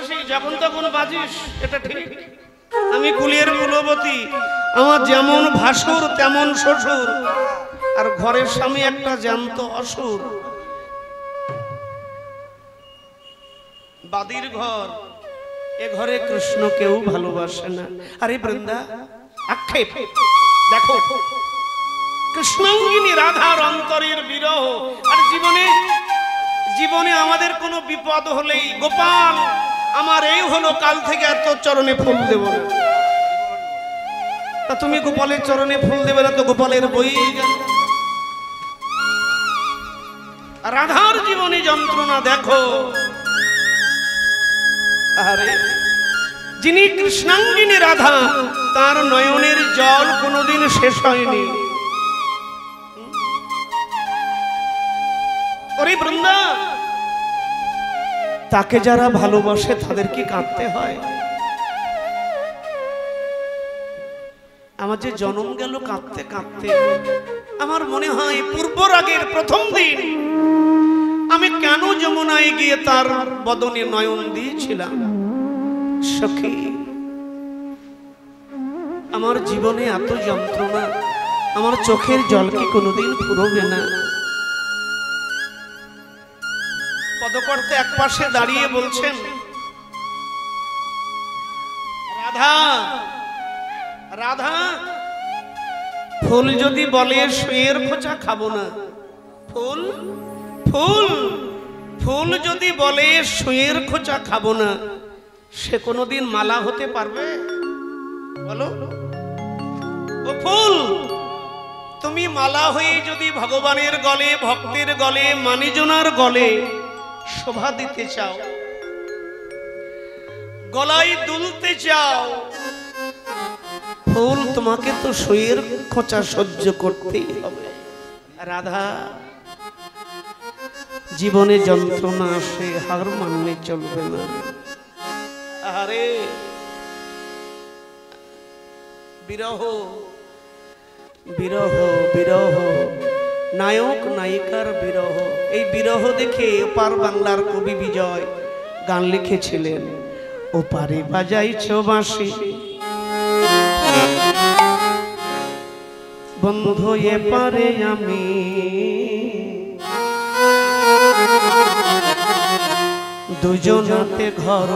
মাসি যখন তখন বাজিস, এটা ঠিক। আমি কুলিয়ের কুলবতী, আমার যেমন ভাসুর তেমন শ্বশুর, আর ঘরের স্বামী একটা জ্যান্ত অসুর। বাদির ঘর, এ ঘরে কৃষ্ণ কেউ ভালোবাসে না। আরে বৃন্দা, আক্ষেপ দেখো, কৃষ্ণাঙ্গিনী রাধার অন্তরের বিরহ। আর জীবনে আমাদের কোনো বিপদ হলেই গোপাল আমার এই হলো, কাল থেকে এত চরণে ফুল দেব না। তা তুমি গোপালের চরণে ফুল দেবে না তো গোপালের বই গেল। রাধার জীবনে যন্ত্রণা দেখো। আরে যিনি কৃষ্ণাঙ্গিনী রাধা, তার নয়নের জল কোনোদিন শেষ হয়নি। ওরে বৃন্দা, তাকে যারা ভালোবাসে তাদের কি কাঁদতে হয়? আমার যে জন্ম গেল কাঁদতে কাঁদতে। আমার মনে হয় পূর্বরাগের প্রথম দিন আমি কেন যমুনায় গিয়ে তার বদনে নয়ন দিয়েছিলাম। সখী, আমার জীবনে এত যন্ত্রণা, আমার চোখের জল কি কোনোদিন ফুরবে না? পদকর্তা এক পাশে দাঁড়িয়ে বলছেন, রাধা রাধা, ফুল যদি বলে শুয়ের খোঁচা খাবো না, ফুল ফুল ফুল যদি বলে শুয়ের খোঁচা খাবো না, সে কোনোদিন মালা হতে পারবে? বলো ও ফুল, তুমি মালা হয়ে যদি ভগবানের গলে, ভক্তের গলে, মানিজনার গলে শোভা দিতে চাও, গলায় দুলতে চাও, ফুল তোমাকে তো শুয়ের খোঁচা সহ্য করতেই হবে। রাধা, জীবনে যন্ত্রণা আসে, হার মানলে চলবে না। আরে বিরহ বিরহ বিরহ, নায়ক নায়িকার বিরহ। এই বিরহ দেখে ওপার বাংলার কবি বিজয় গান লিখেছিলেন, ওপারে বাজাইছ বাঁশি বন্ধু এপারে আমি, দুজনাতে ঘর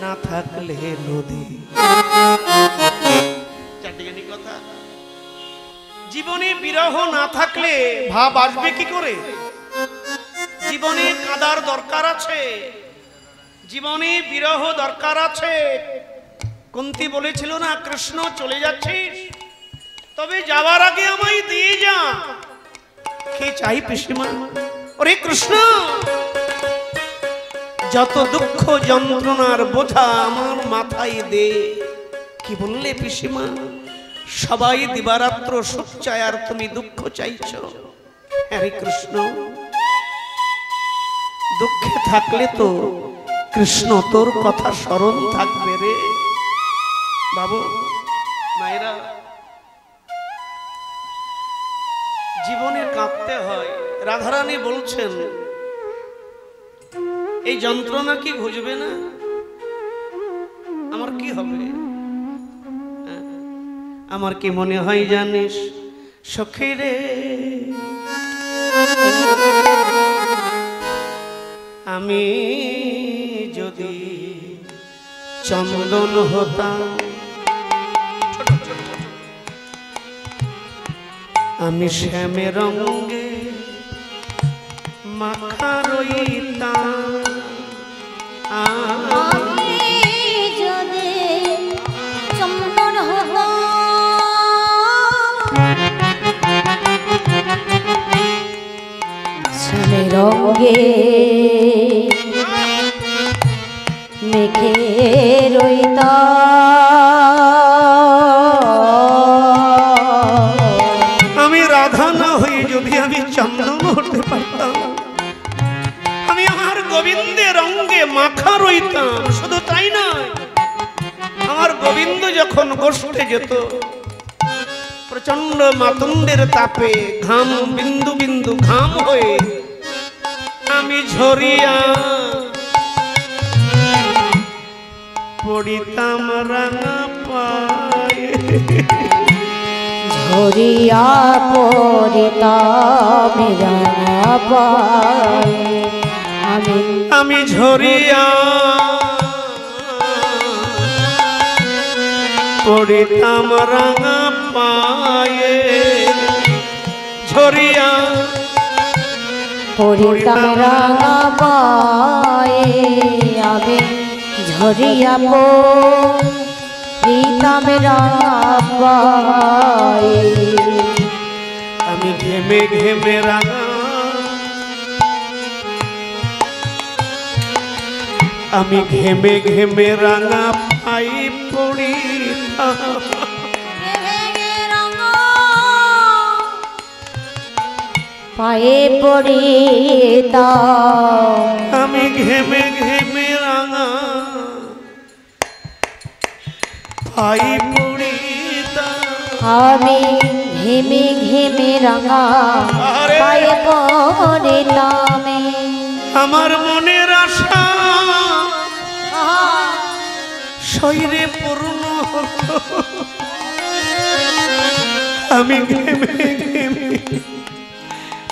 না থাকলে নদী। চারদিকে কথা, জীবনে বিরহ না থাকলে ভাব আসবে কি করে? জীবনে কাদার দরকার আছে, জীবনে বিরহ দরকার আছে। কুন্তী বলেছিল না, কৃষ্ণ চলে যাচ্ছিস, তবে যাওয়ার আগে আমায় দিয়ে যা। কি চাই পিসিমা? ওরে কৃষ্ণ, যত দুঃখ যন্ত্রণার বোঝা আমার মাথায় দে। কি বললে পিসিমা? সবাই দিবারাত্র সুখ চায় আর তুমি দুঃখ চাইছো। হরে কৃষ্ণ, দুঃখে থাকলে তো কৃষ্ণ তোর কথা স্মরণ থাকবে রে বাবু। মায়েরা, জীবনে কাঁদতে হয়। রাধারানী বলছেন, এই যন্ত্রণা কি ঘুচবে না? আমার কি হবে? আমার কি মনে হয় জানিস সখী রে, আমি যদি চন্দন হতাম, আমি শ্যামে রঙে মাখা রইতাম, আমি যদি চন্দন হতাম, শ্যামে রঙে মেখে রইতাম। আমি রাধা না হয়ে যদি আমি চন্দন হতে পারতাম, আমি আমার গোবিন্দের রঙে মাখা রইতাম। শুধু তাই না, আমার গোবিন্দ যখন গোষ্ঠে যেত, প্রচন্ড মাতঙ্গের তাপে ঘাম বিন্দু বিন্দু ঘাম হয়ে আমি ঝরিয়া পড়িতাম রাঙা পায়ে ঝরিয়া পড়িতাম রাঙা পায়ে আমি ঝরিয়া পড়িতাম রাঙা পায়ে ঝরিয়া পড়িতাম রাঙা পায়ে আমি ঝরিয়া পড়িতাম রাঙা পায়ে আমি ঘেমে ঘেমে রাঙা আমি ঘেমে ঘেমে রাঙা পাই পড়িতাম পায়ে পড়িতাম আমি ঘেমে ঘেমে রাঙা পাই পড়িতাম আমি ঘেমে ঘেমে রাঙা পায়ে পড়িতাম আমার মনের আশা শরীরে পূর্ণ হতো আমি ঘেমে ঘেমে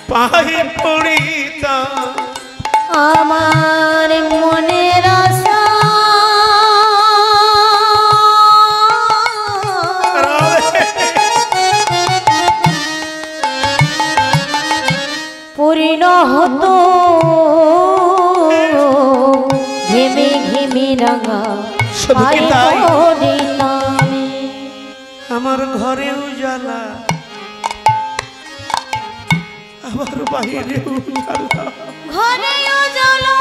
পাই পড়িতাম আমার মনের আশা পূর্ণ হতো ঘেমে ঘেমে রাঙা পায়ে পড়িতাম আমার ঘরে উজালা আমার বাইরে উজালা ঘরে উজালা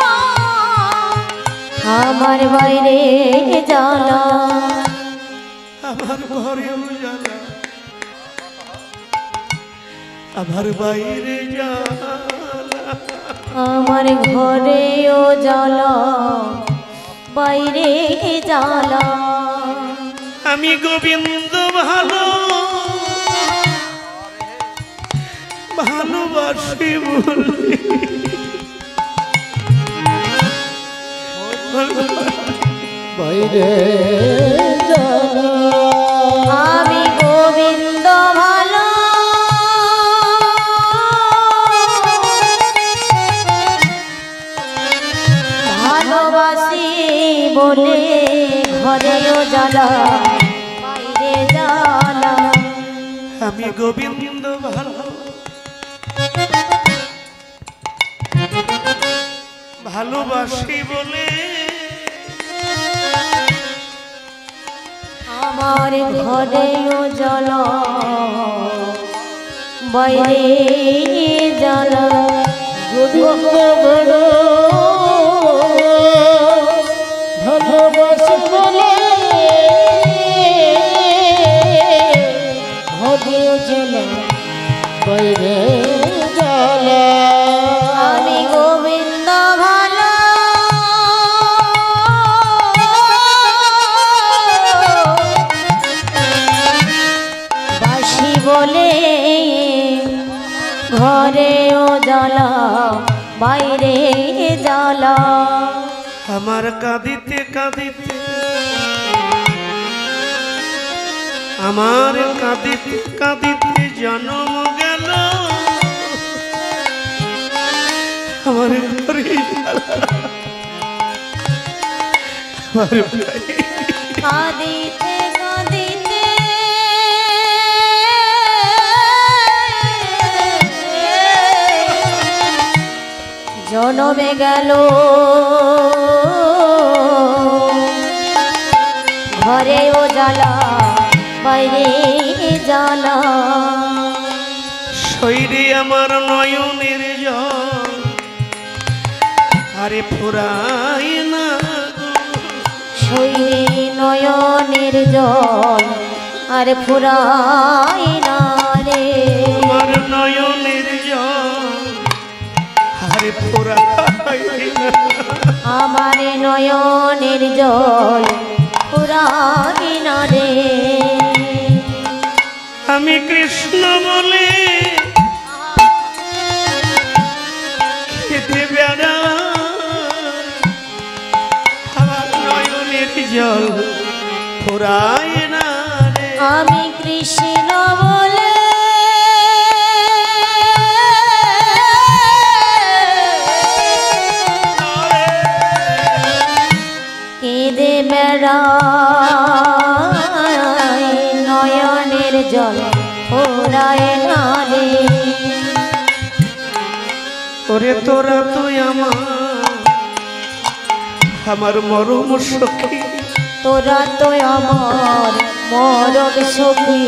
আমার বাইরে জ্বালা আমার ঘরে উজালা আমার বাইরে জ্বালা আমার ঘরে জ্বালা বাইরে জ্বালা আমি গোবিন্দ ভালো ভালোবাসি বলি বাইরে আমি গোবিন্দ ভালো ভালোবাসি বলে ঘরেও জ্বালা বাইরে জ্বালা আমি গোবিন্দ ভালো ভালোবাসি বলে আমার ঘরেও জ্বালা বাইরে জ্বালা গোবিন্দ বড় ভালোবাসে বলে ঘরেও জ্বালা বাইরে জ্বালা আমি গোবিন্দ ভালো বাসি বলে ঘরেও জ্বালা বাইরে জ্বালা আমার কাঁদিতে কাঁদিতে আমার কাঁদিতে কাঁদিতে জন্ম গেল আমার ঘরে আমার কাঁদিতে কাঁদিতে জনমে গেল ঘরেও জ্বালা বাইরে জ্বালা শৈরে আমার নয়নের জল আরে ফুরাই না শৈরে নয়নের জল আর ফুরাই না রে আমার নয়নের জল আরে ফুরাই না আমার নয়নের জল ফুরাই না রে আমি কৃষ্ণ বলে খেতে বেড়া আমার নয়নের জল ফুরায় না রে। আমি কৃষ্ণ বলে কেঁদে বেড়াই নয়নের জল ফুরায় না রে। ওরে তোরা তুই আমার মরম সখী, তোরা তো আমার মরম সখী।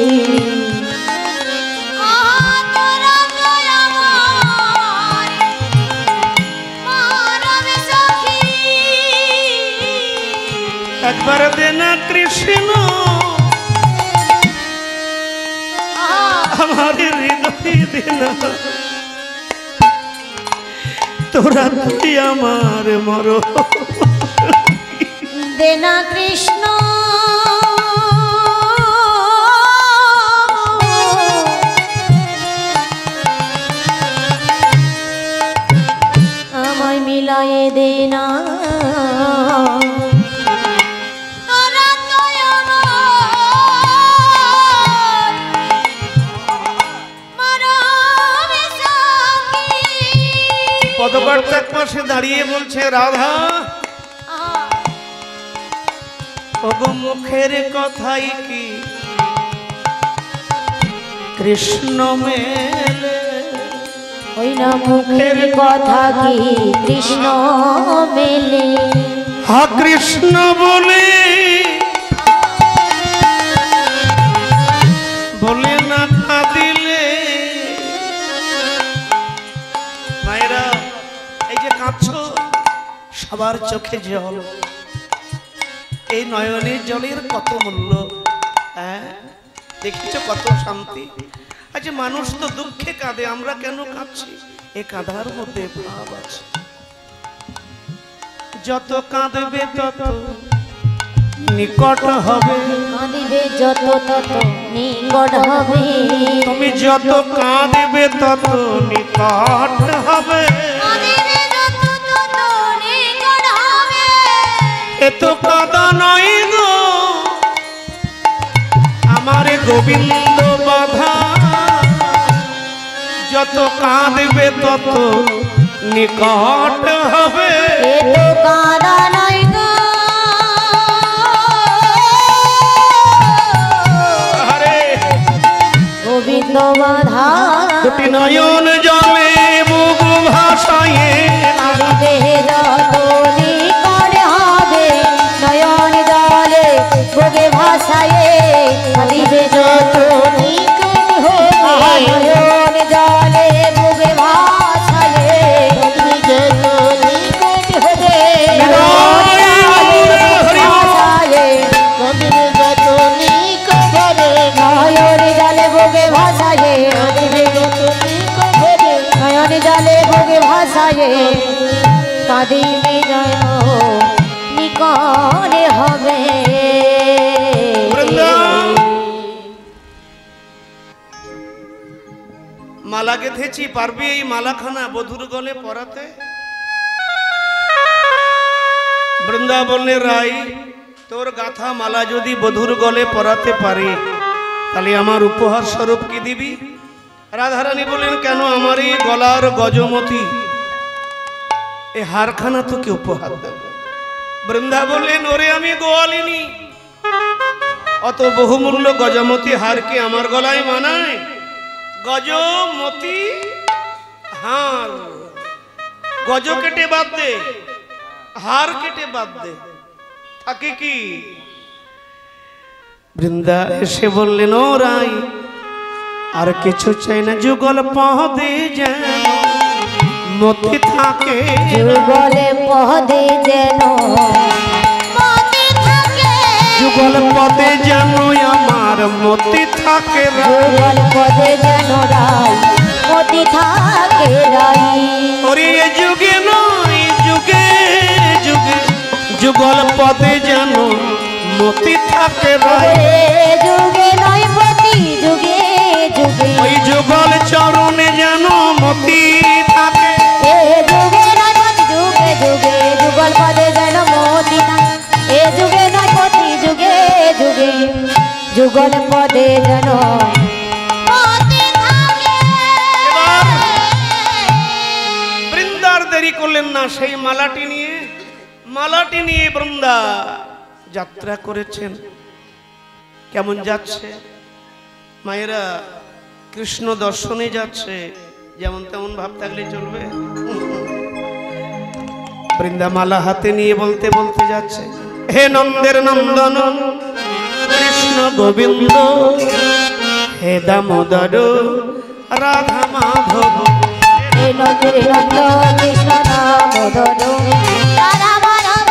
একবার দেনা কৃষ্ণ আমার হৃদয় দেনা, তোরা তুই আমার মরম দেনা কৃষ্ণ আমায় মিলায়ে দেনা। পদপাঠ এক পাশে দাঁড়িয়ে বলছে রাধা ওগো মুখের কথাই কি কৃষ্ণ মেলে, ওই না মুখের কথা কি কৃষ্ণ মেলে। হা কৃষ্ণ বলে বলে না কাঁদিলে। মায়েরা এই যে কাঁদছো সবার চোখে জল, এই নয়নের জলের কত মূল্য, হ্যাঁ দেখেছো কত শান্তি। আচ্ছা মানুষ তো দুঃখে কাঁদে, আমরা কেন কাঁদছি? এ কাঁদার মধ্যে ভাব আছে। যত কাঁদবে তত নিকট হবে, কাঁদিবে যত তত নিকট হবে। তুমি যত কাঁদবে তত নিকট হবে। এত কাঁদা নয় গো আমার গোবিন্দ বাধা, যত কাঁদবে তত নিকট হবে। এত কাঁদা নয় গো আরে গোবিন্দ বাধা। দুটি নয়ন জলে বুক ভাসায়ে, কাঁদিবে যত নিকট হবে নয়ন জলে বুকে ভাসায়ে। কাঁদিবে যত নিকট হবে নয়ন জলে বুকে ভাসায়ে। কাঁদিবে যত নিকট হবে নয়ন জলে ভাসায়ে। কাঁদিবে যত নিকট হবে নয়ন জলে বুকে ভাসায়ে। কাঁদিবে যত নিকট হবে নয়ন জলে বুকে ভাসায়ে। কাঁদিবে জয় নিকট হবে। মালা গেঁথেছি, পারবি এই মালাখানা বধুর গলে পরাতে? বৃন্দাবনের রাই তোর গাথা মালা যদি বধুর গলে পরাতে পারি তাহলে আমার উপহার স্বরূপ কি দিবি? রাধারানী বললেন কেন, আমার এই গলার গজমতি এই হারখানা তোকে উপহার দেব। বৃন্দা বললেন ওরে আমি গোয়ালিনী, অত বহুমূল্য গজমতি হার কি আমার গলায় মানায়? গজমতি হার, গজ কেটে বাদ দে, হার কেটে বাদ দে, থাকে কি? বৃন্দা এসে বললেন ও রাই আর কিছু চাই না, যুগল পদে যেন মতি থাকে। যুগলে পদে যেন মতি থাকে। যুগল পদে যেন আমার মতি থাকে। যুগল পদে যেন রাই মতি থাকে রাই। ওরে এ যুগে নয় যুগে যুগে যুগল পদে যেন মতি থাকে রাই। যুগে নয় মতি যুগে যুগে ওই যুগল চরণে যেন মতি থাকে। এ যুগে নয় মতি যুগে যুগে যুগল পদে যেন মতি থাকে। এ যুগে নয় যোগে যুগল পদে যেন এবার বৃন্দার দেরি করলেন না, সেই মালাটি নিয়ে বৃন্দা যাত্রা করেছেন। কেমন যাচ্ছে মায়েরা? কৃষ্ণ দর্শনে যাচ্ছে, যেমন তেমন ভাব থাকলে চলবে? বৃন্দা মালা হাতে নিয়ে বলতে বলতে যাচ্ছে, হে নন্দের নন্দন কৃষ্ণ গোবিন্দ, হে দামোদর রাধা মাধব। হে নন্দের নন্দ কৃষ্ণ দামোদর রাধা মাধব,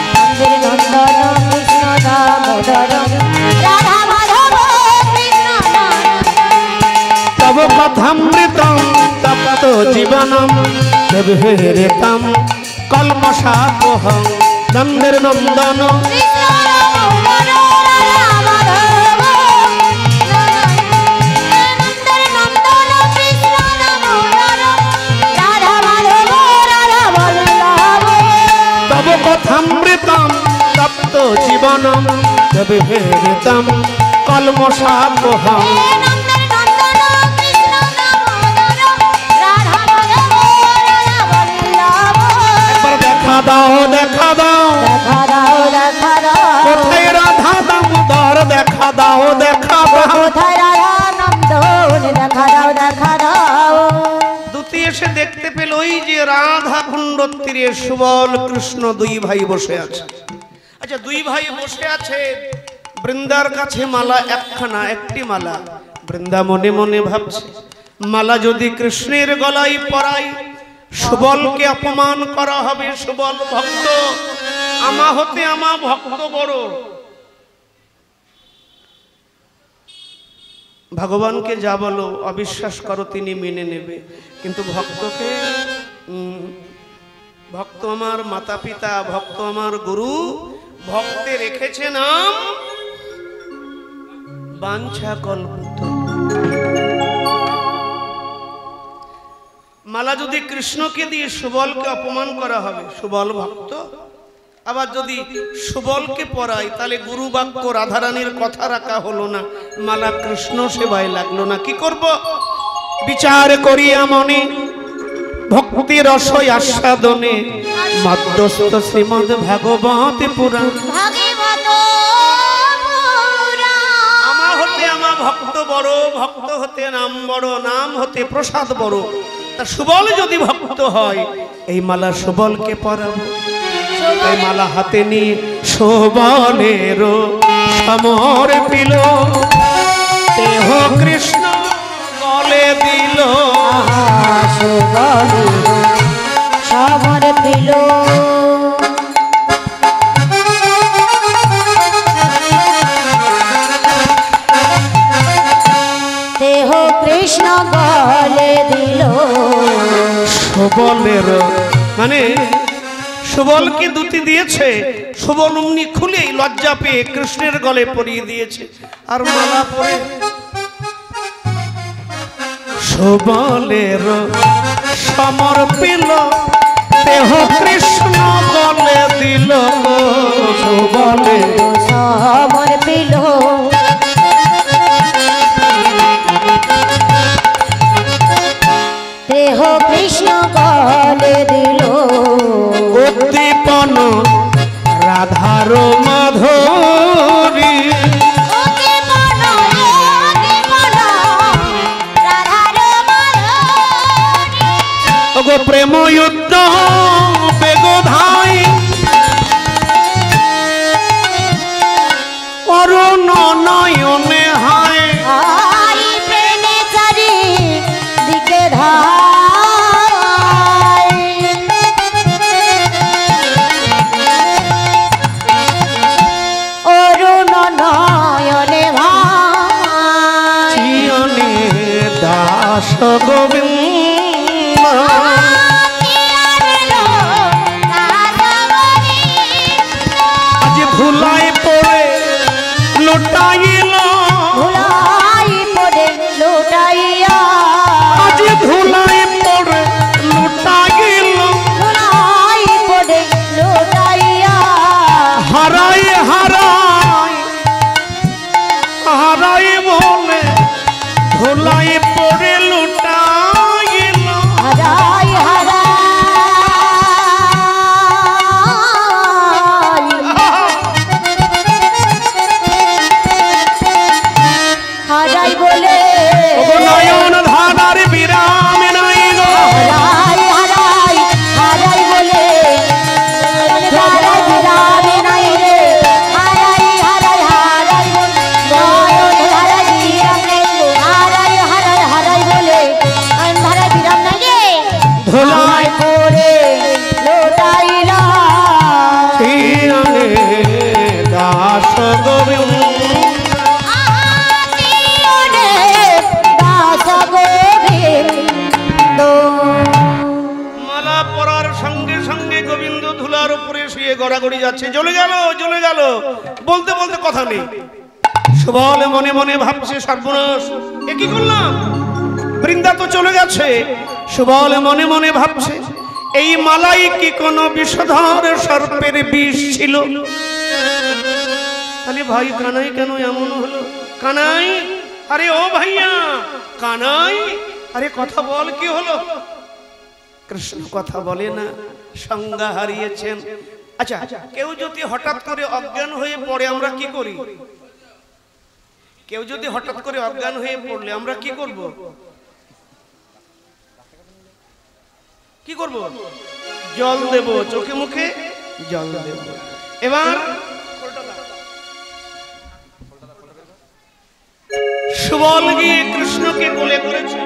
নন্দের নন্দন কৃষ্ণ দামোদর রাধা মাধব কৃষ্ণ তব কথামৃতম তপ্ত জীবনম দেবহেরেতম কলমশাপোহম। নন্দের নন্দন তব কথামৃতম তপ্ত জীবনম দেবহেরেতম কলমশাপোহম। দেখা দাও দেখা দাও দেখা দাও দেখা দাও, কোথায় রাধা দামোদর, দেখা দাও দেখা দাও। কোথায় রাধা নন্দন, দেখা দাও দেখা দাও। দুটি এসে দেখতে পেল ওই যে রাধা কুণ্ডর তীরে সুবল কৃষ্ণ দুই ভাই বসে আছে। আচ্ছা, দুই ভাই বসে আছে, বৃন্দার কাছে মালা একখানা, একটি মালা। বৃন্দা মনে মনে ভাবছে, মালা যদি কৃষ্ণের গলায় পরাই সুবলকে অপমান করা হবে। সুবল ভক্ত, আমা হতে আমা ভক্ত বড়। ভগবানকে যা বলো অবিশ্বাস করো, তিনি মেনে নেবে, কিন্তু ভক্তকে ভক্ত আমার মাতা পিতা, ভক্ত আমার গুরু, ভক্তে রেখেছে নাম বাঞ্ছা কল্পিত। মালা যদি কৃষ্ণকে দিয়ে সুবলকে অপমান করা হবে, সুবল ভক্ত। আবার যদি সুবলকে পরাই, তাহলে গুরু বাক্য রাধারানীর কথা রাখা হলো না, মালা কৃষ্ণ সেবায় লাগলো না। কি করব? বিচার করিয়া মনে ভক্তি রসই আস্বাদনে মধ্যস্থ শ্রীমদ ভাগবত পুরাণ। আমা হতে আমা ভক্ত বড়, ভক্ত হতে নাম বড়, নাম হতে প্রসাদ বড়। তা সুবল যদি ভক্ত হয়, এই মালা সুবলকে পরাবো। এই মালা হাতে নিয়ে সুবলের সমর পিল, দেহ কৃষ্ণ গলে দিল। সমর পিল, দেহ কৃষ্ণ গলে দিল। সুবলের মানে সুবলকে দুটি দিয়েছে, সুবল অমনি খুলেই লজ্জা পেয়ে কৃষ্ণের গলে পরিয়ে দিয়েছে, আর মালা পরে সুবলের সমর পিল, দেহ কৃষ্ণ গলে দিল। সুবলের সমর পিল, দেহ কৃষ্ণ গলে দিল। উদ্দীপন রাধার মাধুরী, ওগো প্রেম যুদ্ধ বেগধাই, অরুণ নয়নে হায়। প্রেমে চারি দিকে ধায়, অরুণ নয়নে ভাই। চিয়নে দাস গোবিন্দ, আজ ভুলাই পড়ে লুটাইল চূড়ার উপরে শুয়ে গড়াগড়ি যাচ্ছে, জ্বলে গেল জ্বলে গেল, বলতে বলতে কথা নেই। সুবল মনে মনে ভাবছে সর্বনাশ, এ কি করলাম, বৃন্দা তো চলে গেছে। সুবল মনে মনে ভাবছে এই মালাই কি কোনো বিষধর সর্পের বিষ ছিল? তাহলে ভাই কানাই কেন এমন হলো? কানাই, আরে ও ভাইয়া কানাই, আরে কথা বল, কি হলো? কৃষ্ণ কথা বলে না, সংজ্ঞা হারিয়েছেন। আচ্ছা, কেউ যদি হঠাৎ করে অজ্ঞান হয়ে পড়ে আমরা কি করি? কেউ যদি হঠাৎ করে অজ্ঞান হয়ে পড়লে আমরা কি করব? কি করব? জল দেব, চোখে মুখে জল দেব। এবার সুবল গিয়ে কৃষ্ণকে কোলে করেছে।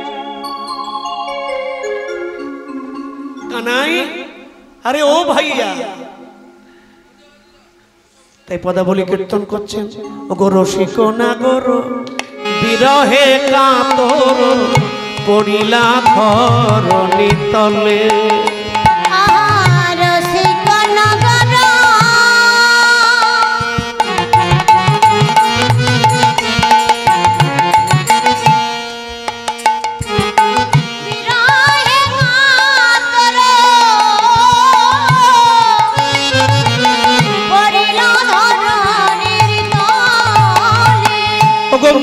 কানাই, আরে ও ভাইয়া, তাই পদাবলী কীর্তন করছেন, ওগো রসিক নাগর বিরহে কাতর পড়িলা ধরণী তলে।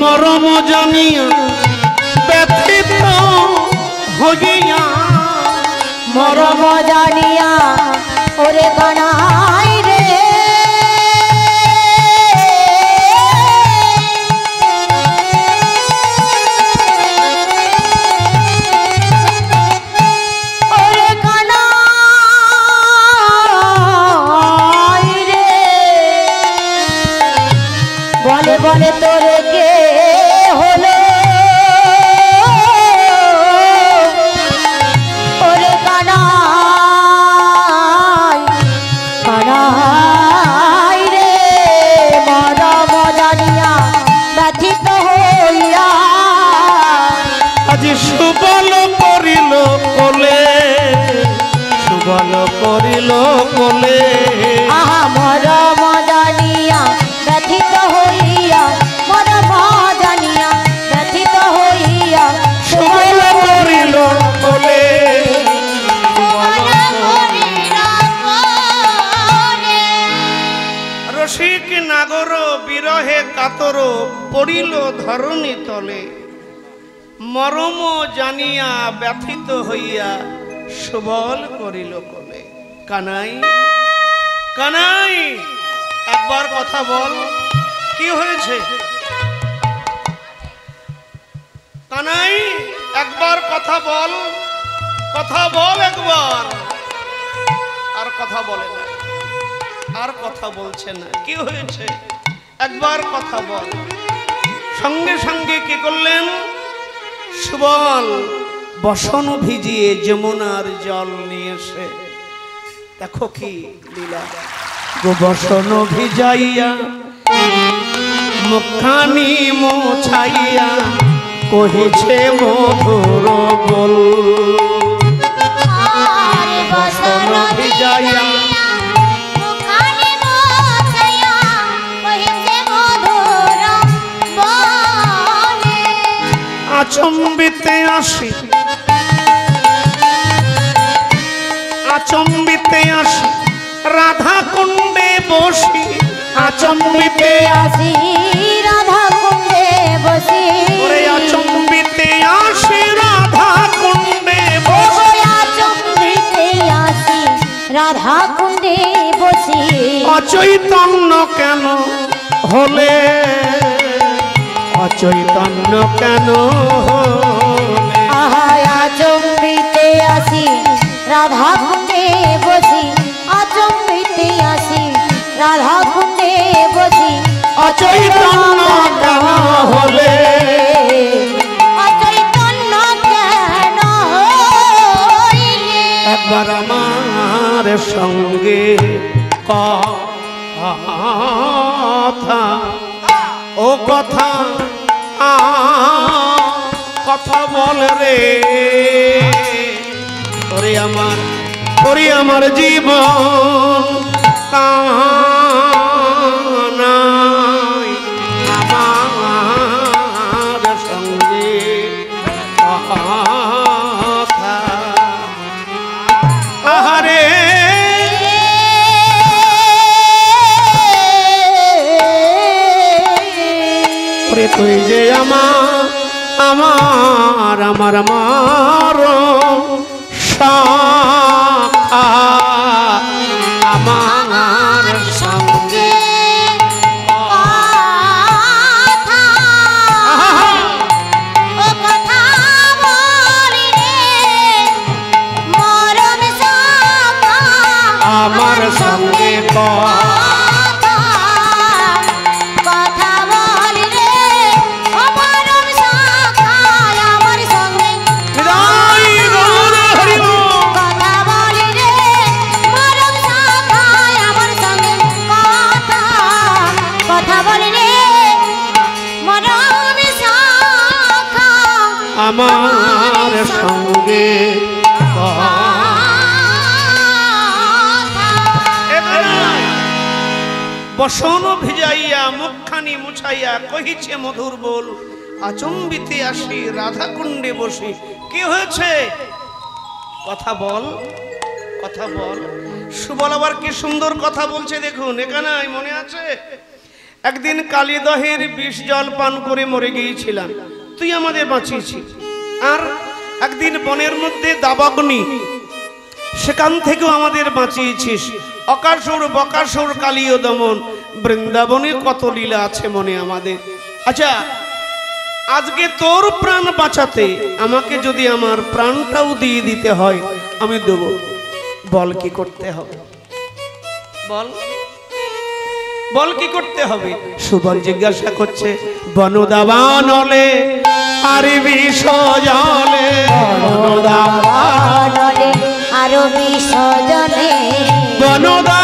মরম জানিয়া ব্যথিত হইয়া, মরম জানিয়া ওরে কানাই রে, ওরে কানাই রে, বলে বলে তোরে কে হলো? ওরে কানাই, কানাই রে, মরম জানিয়া ব্যথিত হইয়া, আজ সুবল করিল কোলে, সুবল করিল কোলে। আহা মরম জানিয়া ব্যথিত হইয়া, মরম জানিয়া ব্যথিত হইয়া, সুবল করিল কোলে। রসিক নাগর বিরহে কাতর পড়িল ধরণী তলে, মরম জানিয়া ব্যথিত হইয়া সুবল করিল কোলে। কানাই, কানাই, একবার কথা বল, কি হয়েছে? কানাই, একবার কথা বল, কথা বল একবার। আর কথা বলে না, আর কথা বলছে না, কি হয়েছে? একবার কথা বল। সঙ্গে সঙ্গে কি করলেন? সুবল বসন ভিজিয়ে যমুনার জল নিয়ে এসে, দেখো কি লীলা, বসন ভিজাইয়া মুখানি মোছাইয়া কহিছে মধুর বল। বসন ভিজাইয়া আচম্বিতে আসি, আচম্বিতে আসি রাধা কুণ্ডে বসি, আচম্বিতে আসি রাধা কুণ্ডে বসি, ওরে আচম্বিতে আসি রাধা কুণ্ডে বসি, আচম্বিতে আসি রাধা কুণ্ডে বসি, অচৈতন্য কেন হলে, অচৈতন্য কেন হলে। আহা আচম্বিতে আসি রাধা কুণ্ডে বসি, আচম্বিতে আসি রাধা কুণ্ডে বসি, অচৈতন্য কেন হলে, অচৈতন্য কেন হইলে। একবার আমার সঙ্গে কথা, ও কথা কথা বল রে, ওরে আমার ওরে আমার জীবন কানাই আমার সঙ্গে কথা আহারে ওরে তুই যে আমার আমার আমার আমার শাখা আমার সঙ্গে কথা ও কথা বলি রে মরণ শাখা আমার সঙ্গে কথা কথা বলি রে ও মরণ শাখা আমার সঙ্গে কথা বলি রে মরণ শাখা আমার সঙ্গে কথা বলি রে মরণ শাখা আমার সঙ্গে বসন ভিজাইয়া মুখখানি মুছাইয়া কহিছে মধুর বল আচম্বিতে আসি রাধা কুণ্ডে বসি কি হয়েছে কথা বল কথা বল সুবল আবার কি সুন্দর কথা বলছে দেখুন এখানে মনে আছে একদিন কালীদহের বিষ জল পান করে মরে গিয়েছিলাম তুই আমাদের বাঁচিয়েছিস আর একদিন বনের মধ্যে দাবাগ্নি সেখান থেকেও আমাদের বাঁচিয়েছিস অকাসুর বকাসুর কালীয় দমন বৃন্দাবনে কত লীলা আছে মনে আমাদের আচ্ছা আজকে তোর প্রাণ বাঁচাতে আমাকে যদি আমার প্রাণটাও দিয়ে দিতে হয় আমি দেব বল কি করতে হবে বল বল কি করতে হবে সুবল জিজ্ঞাসা করছে বনদাবানলে আর বিষ জলে বনদাবানলে আর বিষ জলে বনদা